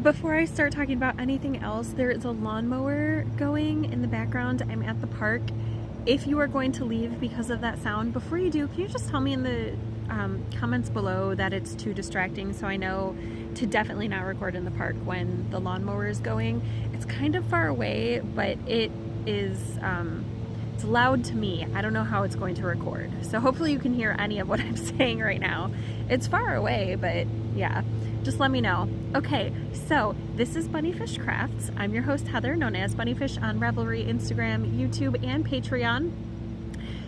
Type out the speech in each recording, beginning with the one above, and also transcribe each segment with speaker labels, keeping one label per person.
Speaker 1: Before I start talking about anything else, there is a lawnmower going in the background. I'm at the park. If you are going to leave because of that sound, before you do, can you just tell me in the comments below that it's too distracting, so I know to definitely not record in the park when the lawnmower is going. It's kind of far away, but it is it's loud to me. I don't know how it's going to record, so hopefully you can hear any of what I'm saying right now. It's far away, but yeah, just let me know. Okay, so this is BunniPhish Crafts. I'm your host Heather, known as BunniPhish on Ravelry, Instagram, YouTube, and Patreon.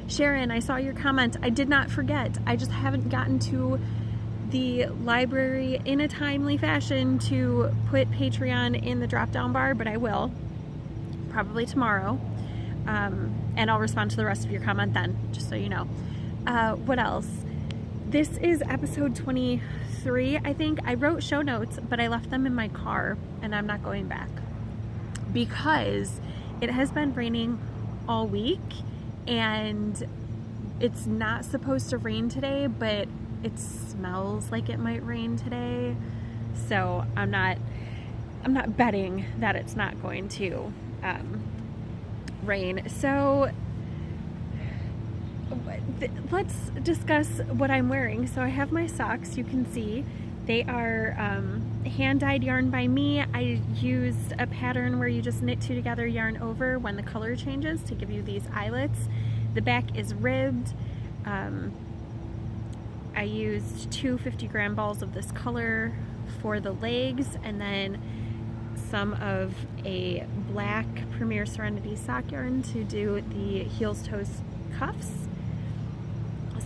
Speaker 1: Sharon, I saw your comment. I did not forget. I just haven't gotten to the library in a timely fashion to put Patreon in the drop-down bar, but I will, probably tomorrow. And I'll respond to the rest of your comment then, just so you know. What else? This is episode 23, I think. I wrote show notes, but I left them in my car, and I'm not going back because it has been raining all week, and it's not supposed to rain today, but it smells like it might rain today, so I'm not betting that it's not going to rain. So let's discuss what I'm wearing. So I have my socks. You can see they are hand-dyed yarn by me. I used a pattern where you just knit two together, yarn over when the color changes to give you these eyelets. The back is ribbed. I used two 50-gram balls of this color for the legs, and then some of a black Premier Serenity sock yarn to do the heels toes cuffs.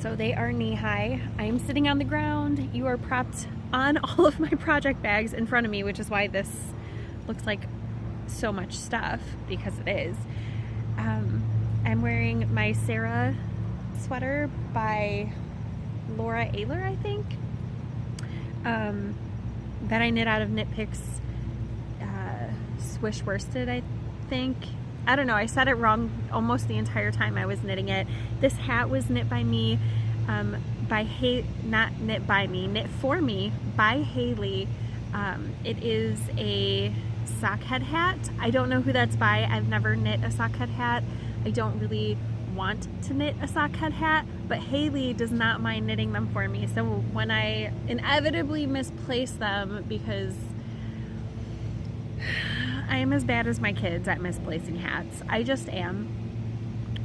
Speaker 1: So they are knee-high. I'm sitting on the ground. You are propped on all of my project bags in front of me, which is why this looks like so much stuff, because it is. I'm wearing my Sarah sweater by Laura Ayler, I think, that I knit out of Knit Picks Swish Worsted, I think. I don't know, I said it wrong almost the entire time I was knitting it. This hat was knit by me, not knit by me, knit for me by Haley. It is a sockhead hat. I don't know who that's by. I've never knit a sockhead hat. I don't really want to knit a sockhead hat, but Haley does not mind knitting them for me. So when I inevitably misplace them, because I am as bad as my kids at misplacing hats. I just am.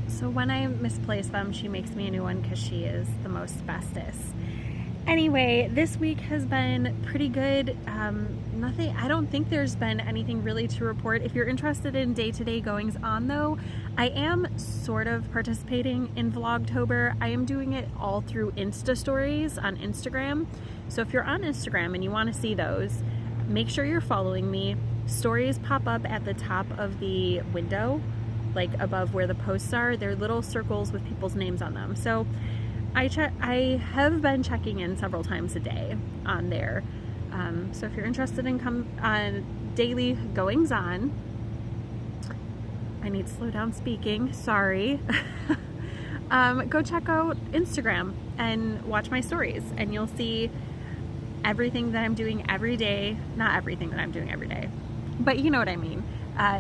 Speaker 1: So when I misplace them, she makes me a new one because she is the most bestest. Anyway, this week has been pretty good. I don't think there's been anything really to report. If you're interested in day-to-day goings on though, I am sort of participating in Vlogtober. I am doing it all through Insta stories on Instagram. So if you're on Instagram and you want to see those, make sure you're following me. Stories pop up at the top of the window, like above where the posts are. They're little circles with people's names on them. So I have been checking in several times a day on there. So if you're interested in daily goings on, I need to slow down speaking, sorry. Go check out Instagram and watch my stories, and you'll see everything that I'm doing every day. Not everything that I'm doing every day, but you know what I mean.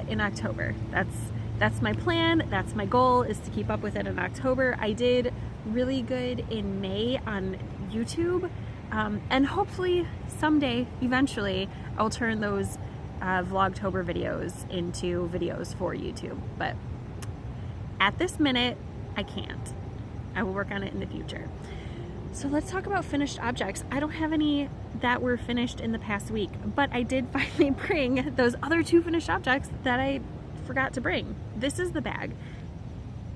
Speaker 1: In October, that's my plan. That's my goal, is to keep up with it in October. I did really good in May on YouTube, and hopefully someday, eventually, I'll turn those Vlogtober videos into videos for YouTube. But at this minute, I can't. I will work on it in the future. So let's talk about finished objects. I don't have any that were finished in the past week, but I did finally bring those other two finished objects that I forgot to bring. This is the bag.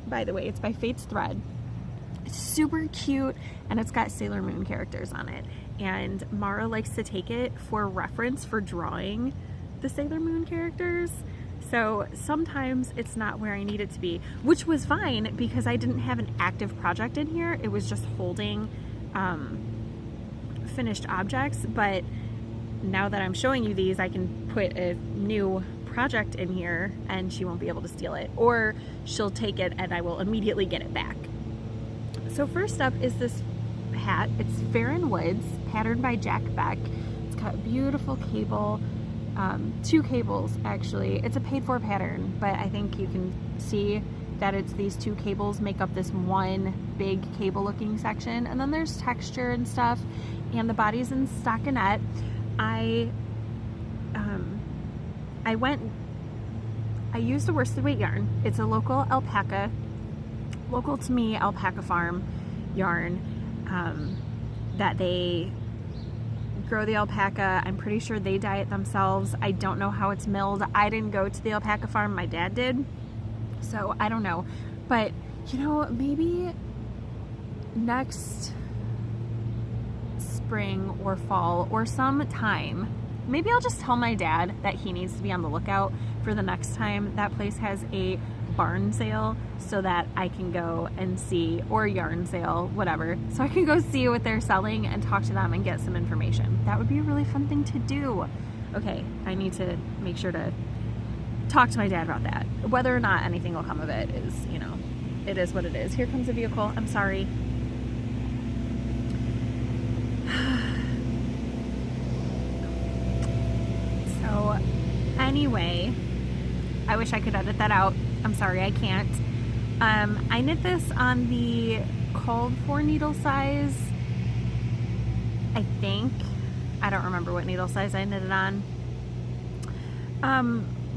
Speaker 1: By the way, it's by Fate's Thread. It's super cute, and it's got Sailor Moon characters on it. And Mara likes to take it for reference for drawing the Sailor Moon characters. So sometimes it's not where I need it to be, which was fine because I didn't have an active project in here. It was just holding finished objects. But now that I'm showing you these, I can put a new project in here and she won't be able to steal it, or she'll take it and I will immediately get it back. So first up is this hat. It's Fair & Woods, patterned by Jack Beck. It's got beautiful cable 2 cables actually. It's a paid for pattern, but I think you can see that it's these 2 cables make up this one big cable looking section, and then there's texture and stuff, and the body's in stockinette. I used a worsted weight yarn. It's a local to me alpaca farm yarn that they grow the alpaca. I'm pretty sure they dye it themselves. I don't know how it's milled. I didn't go to the alpaca farm, my dad did, so I don't know. But you know, maybe next spring or fall or sometime, maybe I'll just tell my dad that he needs to be on the lookout for the next time that place has a barn sale, so that I can go and see, or yarn sale, whatever, so I can go see what they're selling and talk to them and get some information. That would be a really fun thing to do. Okay, I need to make sure to talk to my dad about that. Whether or not anything will come of it is, you know, it is what it is. Here comes a vehicle. I'm sorry. So anyway, I wish I could edit that out. I'm sorry, I can't. I knit this on the called for needle size, I think. I don't remember what needle size I knit it on.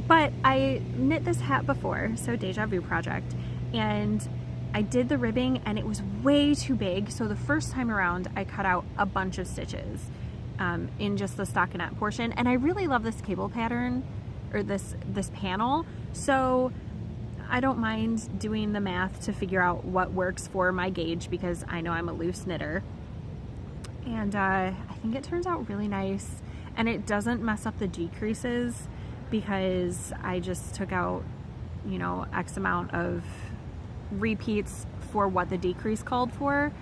Speaker 1: But I knit this hat before, so Deja Vu project, and I did the ribbing and it was way too big, so the first time around I cut out a bunch of stitches in just the stockinette portion, and I really love this cable pattern, or this panel, so I don't mind doing the math to figure out what works for my gauge, because I know I'm a loose knitter, and I think it turns out really nice, and it doesn't mess up the decreases because I just took out, you know, X amount of repeats for what the decrease called for,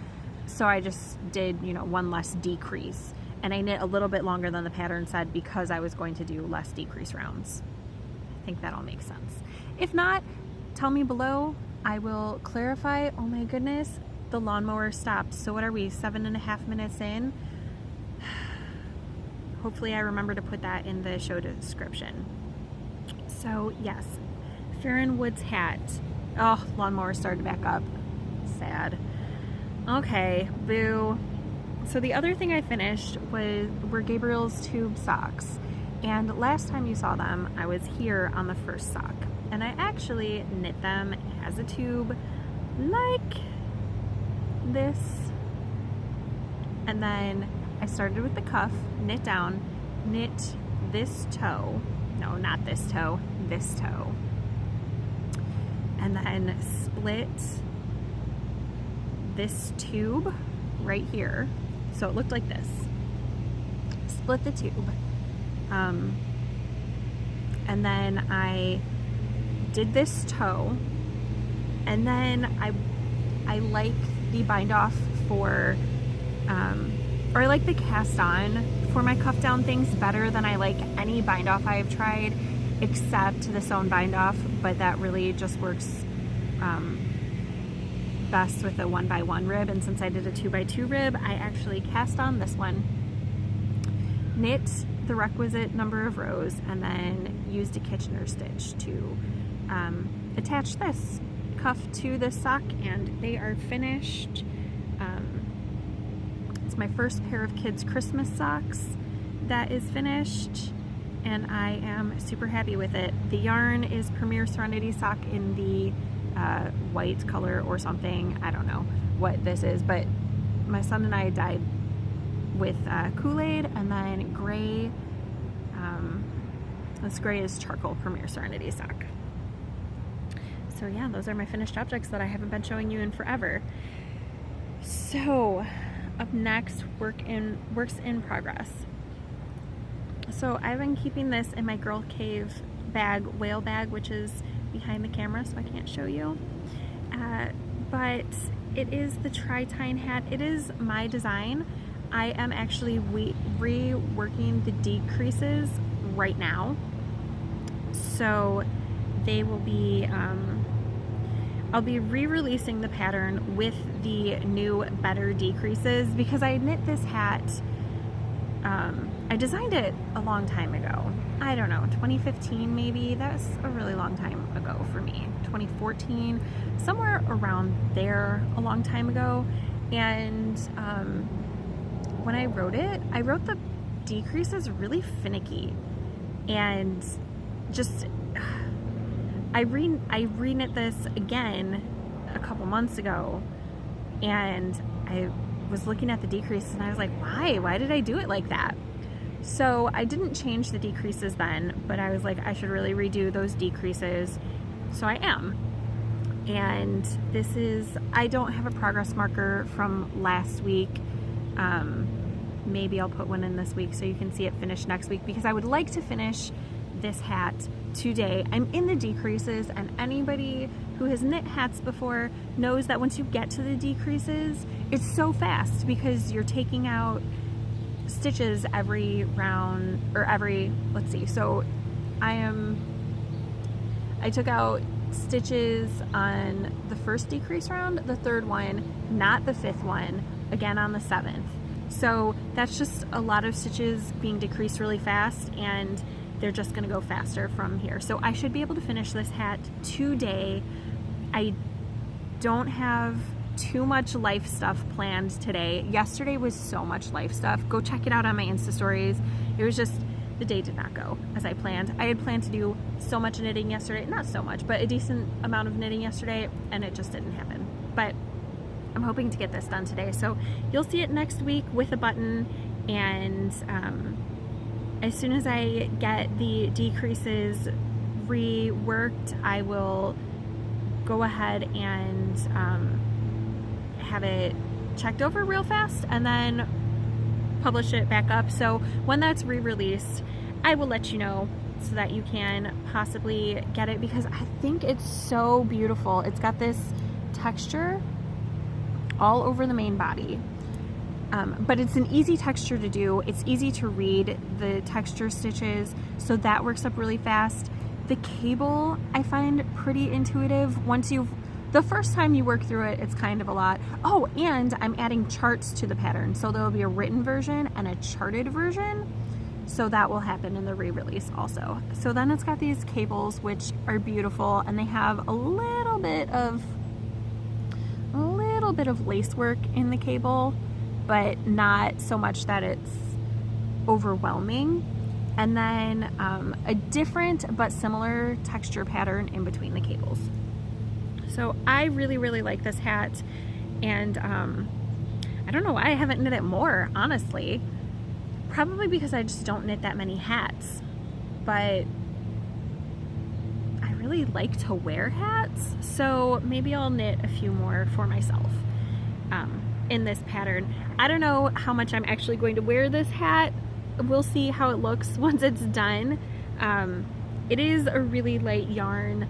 Speaker 1: so I just did, you know, one less decrease, and I knit a little bit longer than the pattern said because I was going to do less decrease rounds. I think that all makes sense. If not, tell me below. I will clarify. Oh my goodness, the lawnmower stopped. So what are we, 7.5 minutes in? Hopefully I remember to put that in the show description. So yes, Farron Woods hat. Oh, lawnmower started back up. Sad. Okay, boo. So the other thing I finished were Gabriel's tube socks. And last time you saw them, I was here on the first sock. And I actually knit them as a tube like this. And then I started with the cuff, knit down, knit this toe. No, not this toe, this toe. And then split this tube right here. So it looked like this. Split the tube. And then I did this toe, and then I like the bind off for, or I like the cast on for my cuff down things better than I like any bind off I have tried, except the sewn bind off, but that really just works best with a 1x1 rib, and since I did a 2x2 rib, I actually cast on this one, knit the requisite number of rows, and then used a Kitchener stitch to attach this cuff to this sock, and they are finished. It's my first pair of kids' Christmas socks that is finished, and I am super happy with it. The yarn is Premier Serenity sock in the white color or something. I don't know what this is, but my son and I dyed with Kool-Aid, and then gray. This gray is charcoal Premier Serenity sock. So yeah, those are my finished objects that I haven't been showing you in forever. So up next, works in progress. So I've been keeping this in my Girl Cave bag, whale bag, which is behind the camera, so I can't show you. But it is the tri-tine hat. It is my design. I am actually reworking the decreases right now. So they will be, I'll be re-releasing the pattern with the new, better decreases, because I knit this hat I designed it a long time ago. I don't know, 2015 maybe. That's a really long time ago for me. 2014, somewhere around there, a long time ago. And when I wrote the decreases really finicky, and just I reknit this again a couple months ago, and I was looking at the decreases and I was like, why did I do it like that? So I didn't change the decreases then, but I was like, I should really redo those decreases. So I am. And this is, I don't have a progress marker from last week. Maybe I'll put one in this week so you can see it finished next week, because I would like to finish this hat today. I'm in the decreases, and anybody who has knit hats before knows that once you get to the decreases, it's so fast because you're taking out stitches every round, or let's see, so I took out stitches on the first decrease round, the third one, not the fifth one, again on the 7th. So that's just a lot of stitches being decreased really fast, and they're just going to go faster from here. So I should be able to finish this hat today. I don't have too much life stuff planned today. Yesterday was so much life stuff. Go check it out on my Insta stories. It was just, the day did not go as I planned. I had planned to do so much knitting yesterday, not so much, but a decent amount of knitting yesterday, and it just didn't happen. But I'm hoping to get this done today. So you'll see it next week with a button, and as soon as I get the decreases reworked, I will go ahead and have it checked over real fast and then publish it back up. So when that's re-released, I will let you know so that you can possibly get it, because I think it's so beautiful. It's got this texture all over the main body, but it's an easy texture to do. It's easy to read the texture stitches, so that works up really fast. The cable I find pretty intuitive. The first time you work through it, it's kind of a lot. Oh, and I'm adding charts to the pattern, so there will be a written version and a charted version, so that will happen in the re-release also. So then it's got these cables, which are beautiful, and they have a little bit of lace work in the cable, but not so much that it's overwhelming. And then a different but similar texture pattern in between the cables. So I really, really like this hat, and I don't know why I haven't knit it more, honestly. Probably because I just don't knit that many hats, but I really like to wear hats, so maybe I'll knit a few more for myself in this pattern. I don't know how much I'm actually going to wear this hat. We'll see how it looks once it's done. It is a really light yarn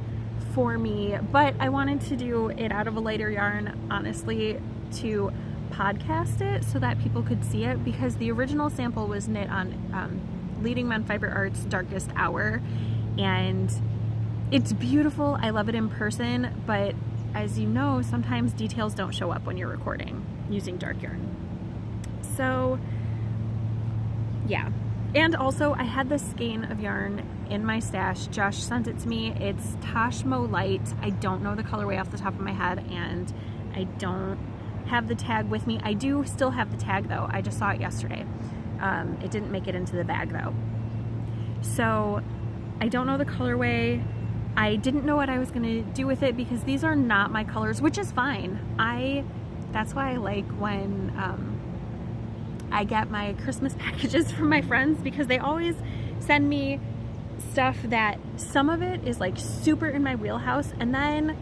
Speaker 1: for me, but I wanted to do it out of a lighter yarn, honestly, to podcast it so that people could see it, because the original sample was knit on Leading Men Fiber Arts Darkest Hour, and it's beautiful. I love it in person, but as you know, sometimes details don't show up when you're recording using dark yarn. So yeah. And also, I had this skein of yarn in my stash. Josh sent it to me. It's Tashmo Light. I don't know the colorway off the top of my head, and I don't have the tag with me. I do still have the tag though. I just saw it yesterday. It didn't make it into the bag though. So I don't know the colorway. I didn't know what I was gonna do with it because these are not my colors, which is fine. That's why I like when I get my Christmas packages from my friends, because they always send me stuff that some of it is like super in my wheelhouse, and then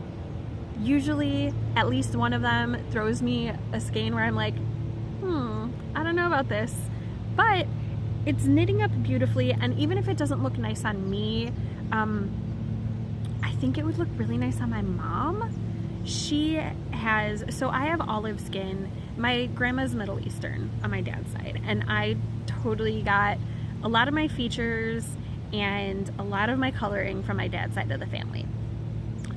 Speaker 1: usually at least one of them throws me a skein where I'm like, I don't know about this, but it's knitting up beautifully, and even if it doesn't look nice on me, I think it would look really nice on my mom. So I have olive skin. My grandma's Middle Eastern on my dad's side, and I totally got a lot of my features and a lot of my coloring from my dad's side of the family.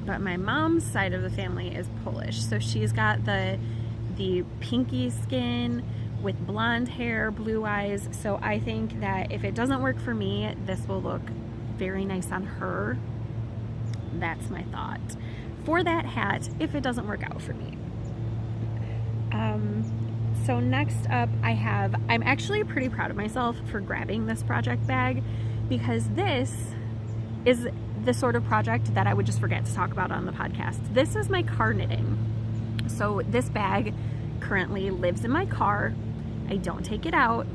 Speaker 1: But my mom's side of the family is Polish, so she's got the pinky skin with blonde hair, blue eyes. So I think that if it doesn't work for me, this will look very nice on her. That's my thought for that hat if it doesn't work out for me. So next up I'm actually pretty proud of myself for grabbing this project bag, because this is the sort of project that I would just forget to talk about on the podcast. This is my car knitting. So this bag currently lives in my car. I don't take it out,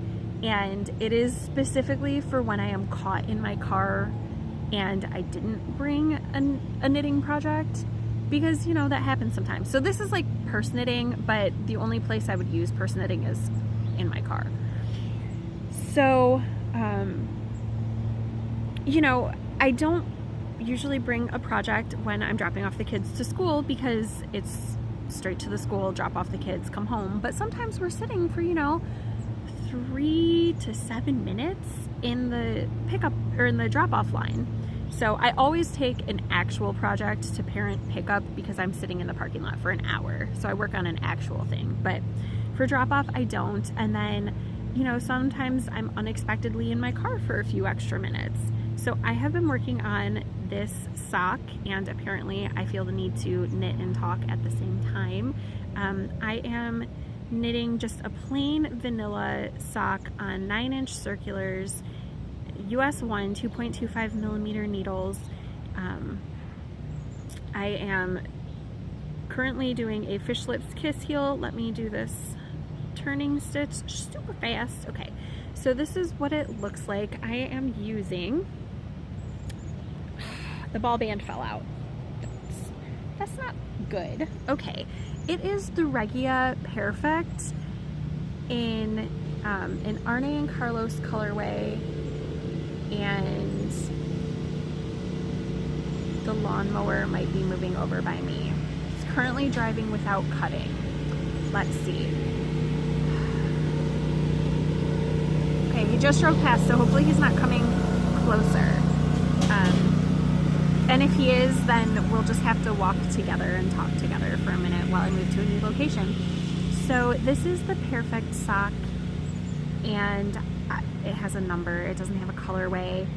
Speaker 1: and it is specifically for when I am caught in my car and I didn't bring a knitting project, because you know that happens sometimes. So this is like purse knitting, but the only place I would use purse knitting is in my car. So you know, I don't usually bring a project when I'm dropping off the kids to school, because it's straight to the school, drop off the kids, come home. But sometimes we're sitting for, you know, 3 to 7 minutes in the pickup or in the drop-off line. So I always take an actual project to parent pickup, because I'm sitting in the parking lot for an hour. So I work on an actual thing. But for drop-off, I don't. And then, you know, sometimes I'm unexpectedly in my car for a few extra minutes. So I have been working on this sock, and apparently I feel the need to knit and talk at the same time. I am knitting just a plain vanilla sock on 9-inch circulars, US 1 2.25 millimeter needles. I am currently doing a fish lips kiss heel. Let me do this turning stitch super fast. Okay, so this is what it looks like. I am using, the ball band fell out. That's not good. Okay, it is the Regia Perfect in an Arne and Carlos colorway, and the lawnmower might be moving over by me. It's currently driving without cutting. Let's see. Okay, he just drove past, so hopefully he's not coming closer. And if he is, then we'll just have to walk together and talk together for a minute while I move to a new location. So this is the Perfect sock, and it has a number. It doesn't have a colorway.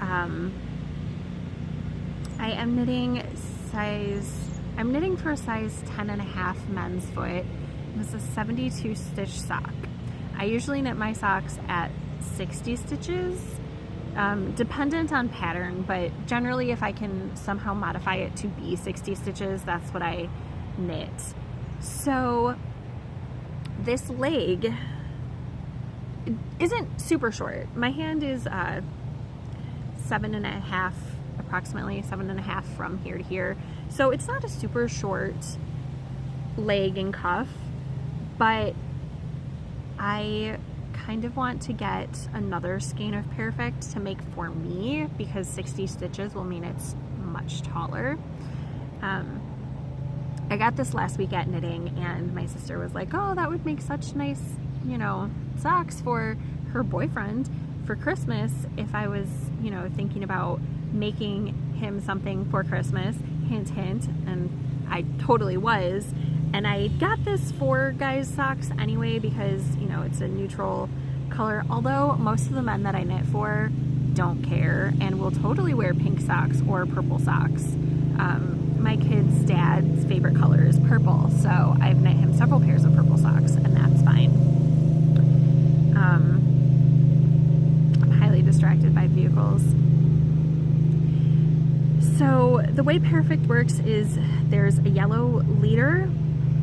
Speaker 1: I am knitting for a size 10.5 men's foot. This is a 72 stitch sock. I usually knit my socks at 60 stitches. Dependent on pattern, but generally if I can somehow modify it to be 60 stitches, that's what I knit. So this leg isn't super short. My hand is 7.5, approximately 7.5 from here to here. So it's not a super short leg and cuff, but I kind of want to get another skein of Perfect to make for me, because 60 stitches will mean it's much taller. I got this last week at knitting, and my sister was like, oh, that would make such nice, you know, socks for her boyfriend for Christmas if I was, you know, thinking about making him something for Christmas, hint hint. And I totally was. And I got this for guys' socks anyway, because, you know, it's a neutral color. Although most of the men that I knit for don't care and will totally wear pink socks or purple socks. My kid's dad's favorite color is purple, so I've knit him several pairs of purple socks, and that's fine. I'm highly distracted by vehicles. So the way Perfect works is there's a yellow leader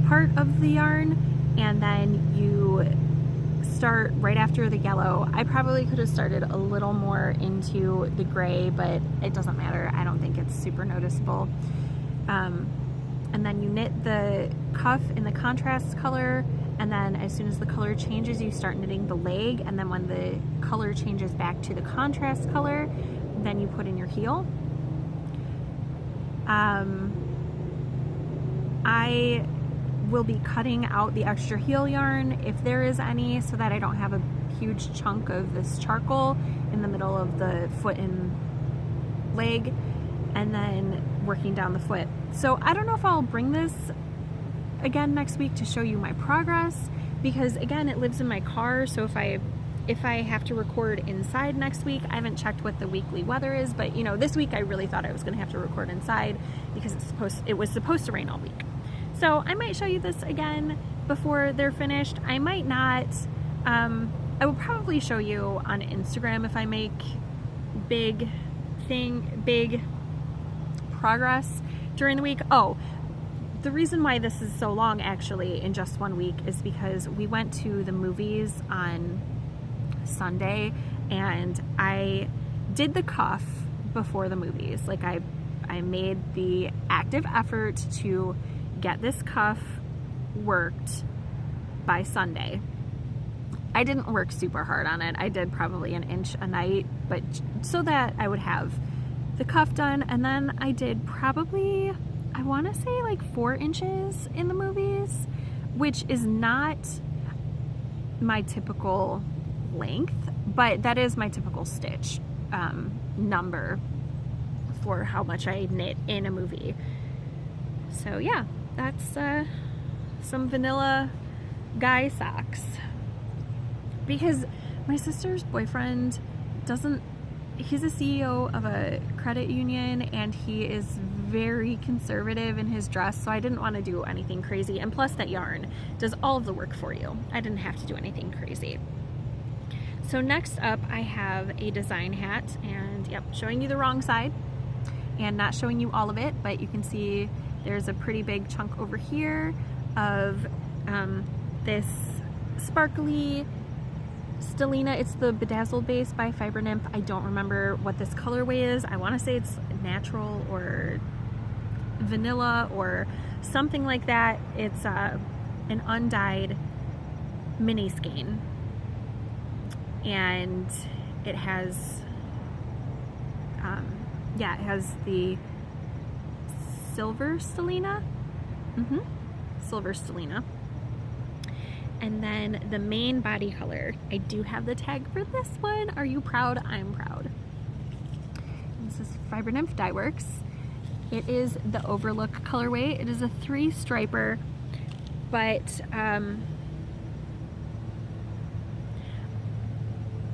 Speaker 1: part of the yarn, and then you start right after the yellow. I probably could have started a little more into the gray, but it doesn't matter. I don't think it's super noticeable. And then you knit the cuff in the contrast color, and then as soon as the color changes, you start knitting the leg, and then when the color changes back to the contrast color, then you put in your heel. I will be cutting out the extra heel yarn if there is any, so that I don't have a huge chunk of this charcoal in the middle of the foot and leg, and then working down the foot. So I don't know if I'll bring this again next week to show you my progress, because again, it lives in my car, so if I have to record inside next week, I haven't checked what the weekly weather is, but you know, this week I really thought I was going to have to record inside because it was supposed to rain all week. So I might show you this again before they're finished. I might not. I will probably show you on Instagram if I make big progress during the week. Oh, the reason why this is so long actually in just 1 week is because we went to the movies on Sunday and I did the cuff before the movies. Like I made the active effort to get this cuff worked by Sunday. I didn't work super hard on it. I did probably 1 inch a night, but so that I would have the cuff done. And then I did probably, I want to say like 4 inches in the movies, which is not my typical length, but that is my typical stitch number for how much I knit in a movie. So yeah, that's some vanilla guy socks. Because my sister's boyfriend he's a CEO of a credit union and he is very conservative in his dress, so I didn't want to do anything crazy. And plus that yarn does all of the work for you. I didn't have to do anything crazy. So next up I have a design hat, and yep, showing you the wrong side and not showing you all of it, but you can see there's a pretty big chunk over here of this sparkly stellina. It's the Bedazzled base by Fiber Nymph. I don't remember what this colorway is. I want to say it's natural or vanilla or something like that. It's an undyed mini skein, and it has it has the silver stellina. Silver stellina. And then the main body color, I do have the tag for this one. Are you proud? I'm proud. This is Fiber Nymph Dye Works. It is the Overlook colorway. It is a 3-striper, but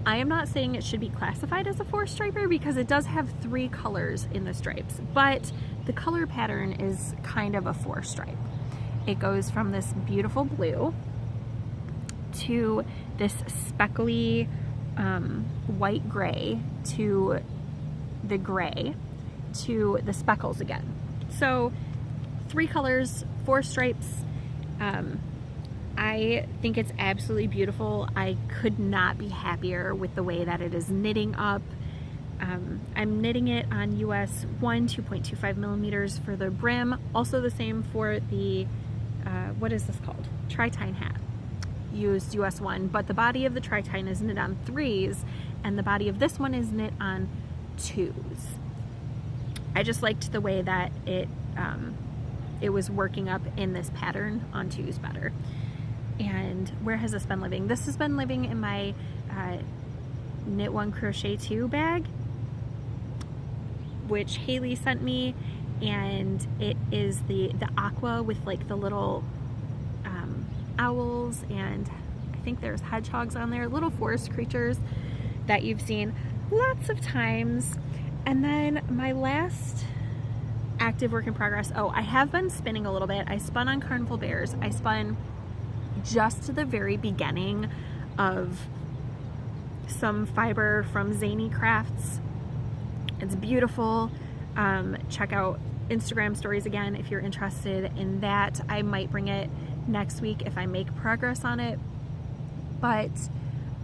Speaker 1: I am not saying it should be classified as a 4-striper because it does have 3 colors in the stripes, but the color pattern is kind of a 4-stripe. It goes from this beautiful blue to this speckly white gray to the gray to the speckles again. So 3 colors, 4 stripes. I think it's absolutely beautiful. I could not be happier with the way that it is knitting up. I'm knitting it on US 1 2.25 millimeters for the brim. Also the same for the what is this called? Tri-tine hat. Used US 1, but the body of the tri-tine is knit on 3s and the body of this one is knit on 2s. I just liked the way that it was working up in this pattern on 2s better. And where has this been living? This has been living in my Knit One Crochet 2 bag, which Haley sent me, and it is the aqua with like the little owls, and I think there's hedgehogs on there, little forest creatures that you've seen lots of times. And then my last active work in progress, oh, I have been spinning a little bit. I spun on Carnival Bears. I spun just to the very beginning of some fiber from Zany Crafts. It's beautiful. Check out Instagram stories again if you're interested in that. I might bring it next week if I make progress on it, but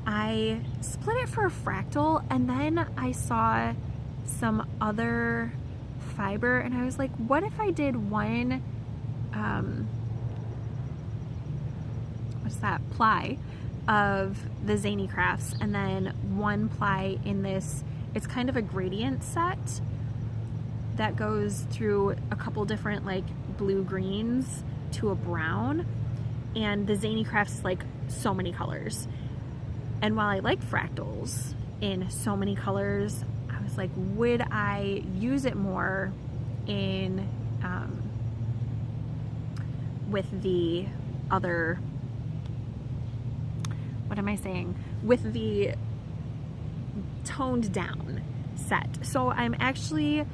Speaker 1: I split it for a fractal, and then I saw some other fiber and I was like, what if I did one what's that, ply of the Zany Crafts and then one ply in this, it's kind of a gradient set that goes through a couple different like blue greens to a brown, and the Zany Crafts is like so many colors. And while I like fractals in so many colors, I was like, would I use it more in with the other what am I saying? With the toned down set. So I'm actually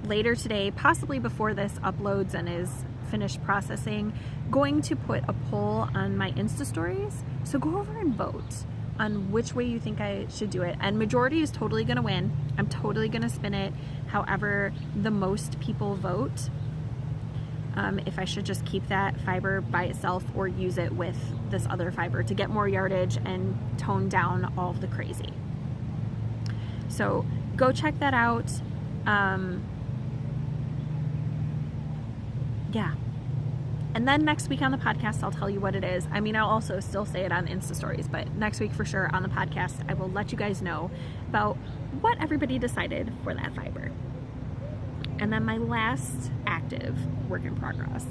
Speaker 1: later today, possibly before this uploads and is finished processing, going to put a poll on my Insta stories. So go over and vote on which way you think I should do it. And majority is totally going to win. I'm totally going to spin it however the most people vote. If I should just keep that fiber by itself or use it with this other fiber to get more yardage and tone down all of the crazy. So go check that out. Yeah. And then next week on the podcast, I'll tell you what it is. I mean, I'll also still say it on Insta stories, but next week for sure on the podcast, I will let you guys know about what everybody decided for that fiber. And then my last active work in progress,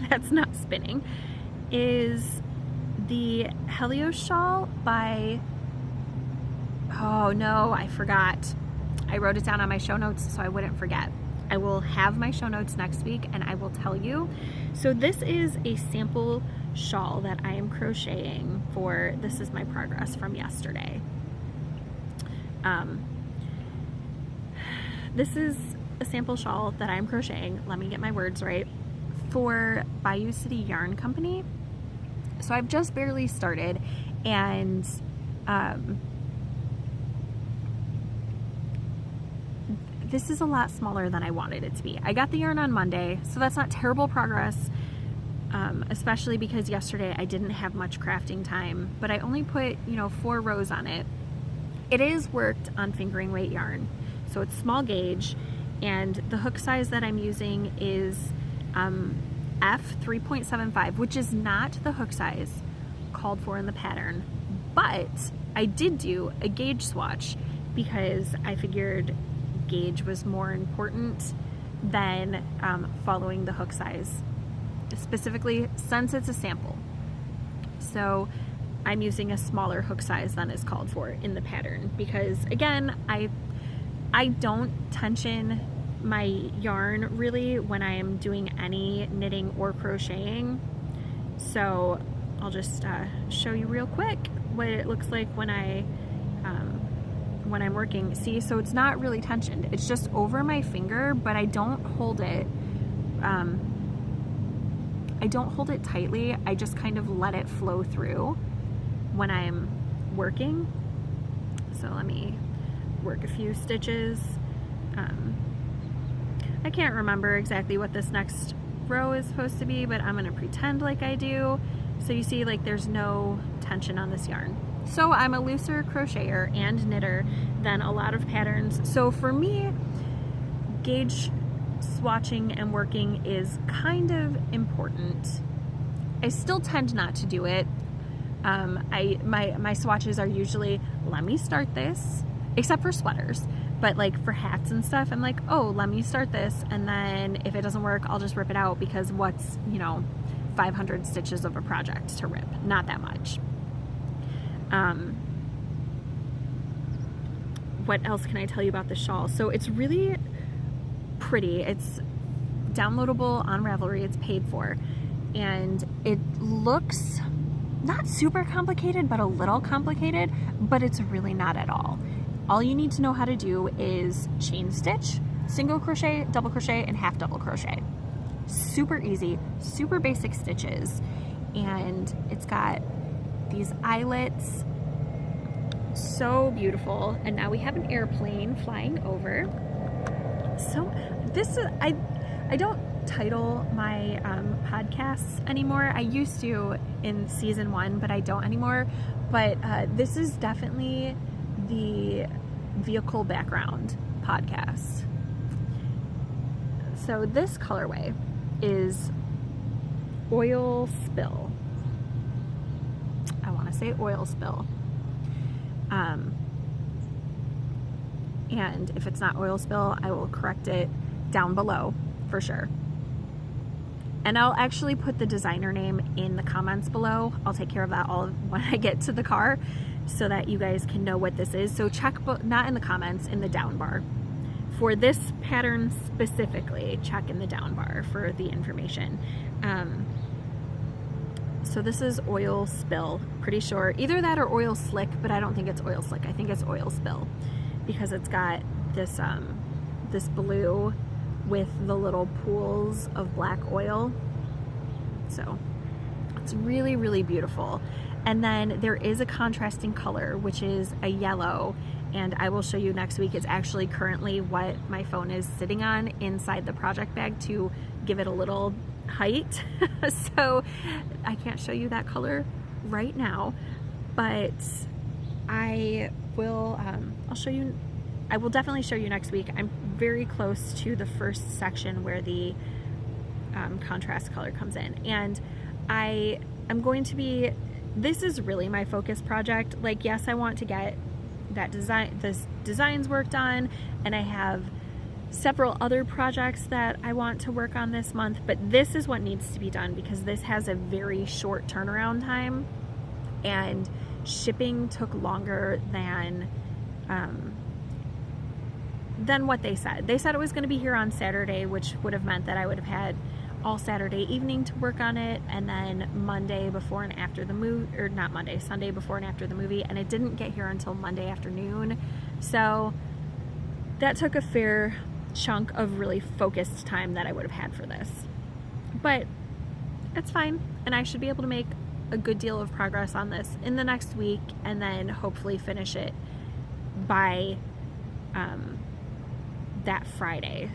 Speaker 1: that's not spinning, is the Helios shawl by, oh no, I forgot. I wrote it down on my show notes so I wouldn't forget. I will have my show notes next week and I will tell you. So this is a sample shawl that I am crocheting for, this is my progress from yesterday. This is a sample shawl that I'm crocheting, let me get my words right, for Bayou City Yarn Company. So I've just barely started, and this is a lot smaller than I wanted it to be. I got the yarn on Monday, so that's not terrible progress, especially because yesterday I didn't have much crafting time, but I only put, 4 rows on it. It is worked on fingering weight yarn, so it's small gauge, and the hook size that I'm using is F 3.75, which is not the hook size called for in the pattern, but I did do a gauge swatch because I figured gauge was more important than following the hook size, specifically since it's a sample. So I'm using a smaller hook size than is called for in the pattern because, again, I don't tension my yarn really when I am doing any knitting or crocheting. So I'll just show you real quick what it looks like when I'm working. See, so it's not really tensioned. It's just over my finger, but I don't hold it. I don't hold it tightly. I just kind of let it flow through when I'm working. So let me work a few stitches. I can't remember exactly what this next row is supposed to be, but I'm gonna pretend like I do. So you see, like, there's no tension on this yarn. So I'm a looser crocheter and knitter than a lot of patterns. So for me, gauge swatching and working is kind of important. I still tend not to do it. My swatches are usually, let me start this, except for sweaters. But like for hats and stuff, I'm like, oh, let me start this, and then if it doesn't work, I'll just rip it out, because what's, 500 stitches of a project to rip? Not that much. What else can I tell you about the shawl? So it's really pretty. It's downloadable on Ravelry. It's paid for. And it looks not super complicated, but a little complicated, but it's really not at all. All you need to know how to do is chain stitch, single crochet, double crochet, and half double crochet. Super easy, super basic stitches. And it's got these eyelets, so beautiful. And now we have an airplane flying over. So this is, I don't title my podcasts anymore. I used to in season 1, but I don't anymore. But this is definitely the vehicle background podcast. So this colorway is Oil Spill. I want to say Oil Spill. And if it's not Oil Spill, I will correct it down below for sure. And I'll actually put the designer name in the comments below. I'll take care of that all when I get to the car, so that you guys can know what this is. So check, not in the comments, in the down bar. For this pattern specifically, check in the down bar for the information. So this is oil spill, pretty sure. Either that or oil slick, but I don't think it's oil slick. I think it's oil spill because it's got this, this blue with the little pools of black oil. So it's really, really beautiful. And then there is a contrasting color, which is a yellow, and I will show you next week. It's actually currently what my phone is sitting on inside the project bag to give it a little height. So I can't show you that color right now, but I will, I'll show you, I will definitely show you next week. I'm very close to the first section where the contrast color comes in, and I am going to be, this is really my focus project. Like, yes, I want to get that design, this designs worked on, and I have several other projects that I want to work on this month, but this is what needs to be done because this has a very short turnaround time, and shipping took longer than what they said. They said it was going to be here on Saturday, which would have meant that I would have had all Saturday evening to work on it, and then Monday before and after the movie, or not Monday, Sunday before and after the movie, and it didn't get here until Monday afternoon. So that took a fair chunk of really focused time that I would have had for this. But it's fine, and I should be able to make a good deal of progress on this in the next week, and then hopefully finish it by that Friday.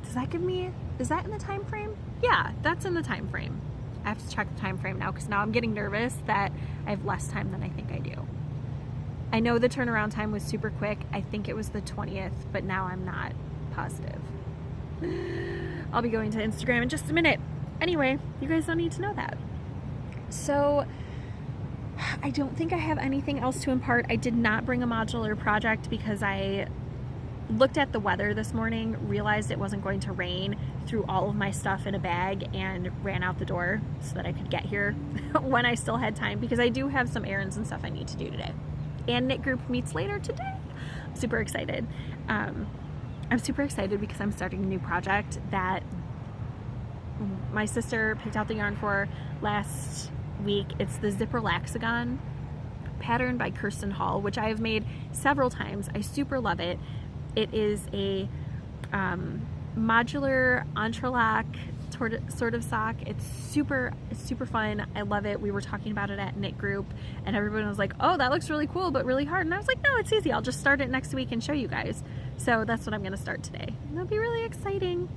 Speaker 1: Does that give me, is that in the time frame? Yeah, that's in the time frame. I have to check the time frame now because now I'm getting nervous that I have less time than I think I do. I know the turnaround time was super quick. I think it was the 20th, but now I'm not positive. I'll be going to Instagram in just a minute. Anyway, you guys don't need to know that. So I don't think I have anything else to impart. I did not bring a modular project because I looked at the weather this morning, realized it wasn't going to rain, threw all of my stuff in a bag and ran out the door so that I could get here when I still had time, because I do have some errands and stuff I need to do today. And knit group meets later today. I'm super excited. I'm super excited because I'm starting a new project that my sister picked out the yarn for last week. It's the Zipper Laxagon pattern by Kirsten Hall, which I have made several times. I super love it. It is a modular entrelac sort of sock. It's super fun. I love it. We were talking about it at knit group, and everyone was like, oh, that looks really cool but really hard, and I was like, no, it's easy. I'll just start it next week and show you guys. So that's what I'm going to start today. It'll be really exciting.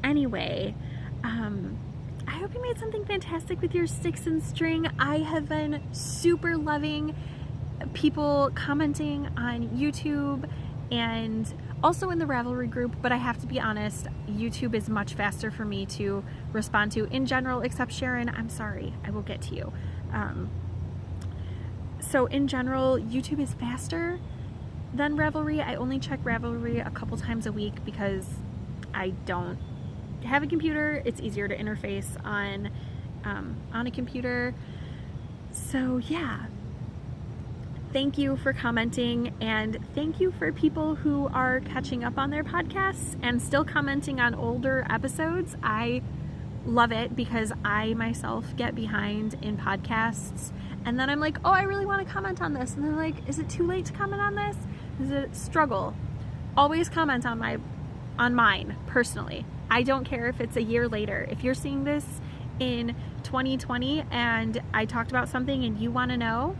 Speaker 1: Anyway, I hope you made something fantastic with your sticks and string. I have been super loving people commenting on YouTube and also in the Ravelry group, but I have to be honest, YouTube is much faster for me to respond to in general, except Sharon, I'm sorry, I will get to you. So in general, YouTube is faster than Ravelry. I only check Ravelry a couple times a week because I don't have a computer. It's easier to interface on a computer. So yeah. Thank you for commenting, and thank you for people who are catching up on their podcasts and still commenting on older episodes. I love it because I myself get behind in podcasts, and then I'm like, oh, I really want to comment on this, and they're like, is it too late to comment on this? Is it struggle? Always comment on mine personally. I don't care if it's a year later. If you're seeing this in 2020 and I talked about something and you want to know,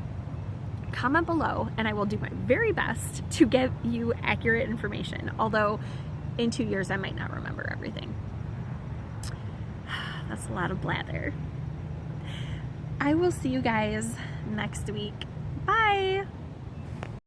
Speaker 1: comment below and I will do my very best to give you accurate information. Although in 2 years I might not remember everything. That's a lot of blather. I will see you guys next week. Bye!